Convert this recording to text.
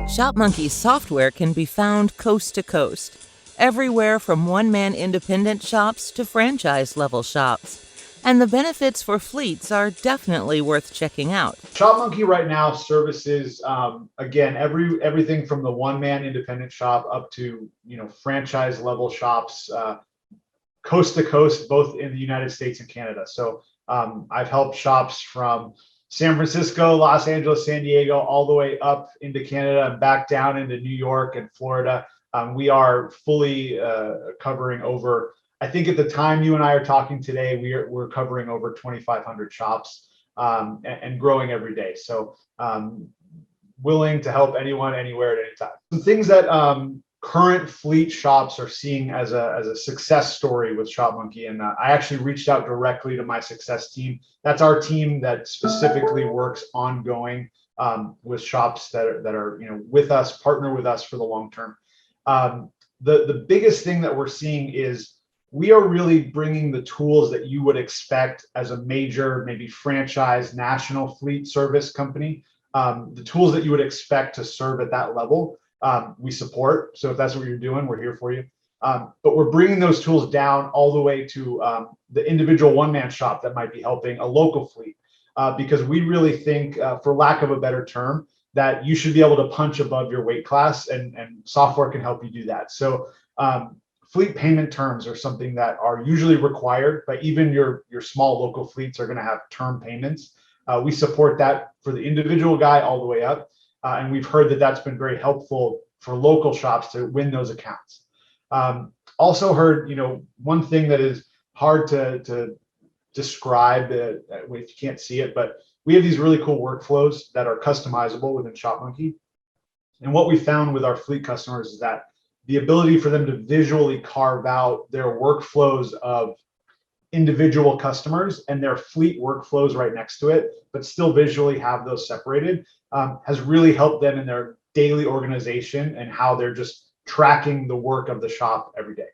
Shopmonkey's software can be found coast to coast, everywhere from one-man independent shops to franchise-level shops. And the benefits for fleets are definitely worth checking out. Shopmonkey right now services, again, everything from the one-man independent shop up to franchise-level shops, coast to coast, both in the United States and Canada. So I've helped shops from San Francisco, Los Angeles, San Diego, all the way up into Canada and back down into New York and Florida. We are fully covering over, I think at the time you and I are talking today, we're covering over 2,500 shops and growing every day. So willing to help anyone, anywhere, at any time. Some things that current fleet shops are seeing as a success story with Shopmonkey. And I actually reached out directly to my success team. That's our team that specifically works ongoing with shops that are with us, partner with us for the long term. The biggest thing that we're seeing is we are really bringing the tools that you would expect as a major, maybe franchise national fleet service company. The tools that you would expect to serve at that level. We support. So if that's what you're doing, we're here for you. But we're bringing those tools down all the way to the individual one-man shop that might be helping a local fleet. Because we really think, for lack of a better term, that you should be able to punch above your weight class, and software can help you do that. So fleet payment terms are something that are usually required, but even your small local fleets are going to have term payments. We support that for the individual guy all the way up. And we've heard that that's been very helpful for local shops to win those accounts. Also heard, one thing that is hard to describe if you can't see it, but we have these really cool workflows that are customizable within Shopmonkey. And what we found with our fleet customers is that the ability for them to visually carve out their workflows of individual customers and their fleet workflows right next to it, but still visually have those separated, has really helped them in their daily organization and how they're just tracking the work of the shop every day.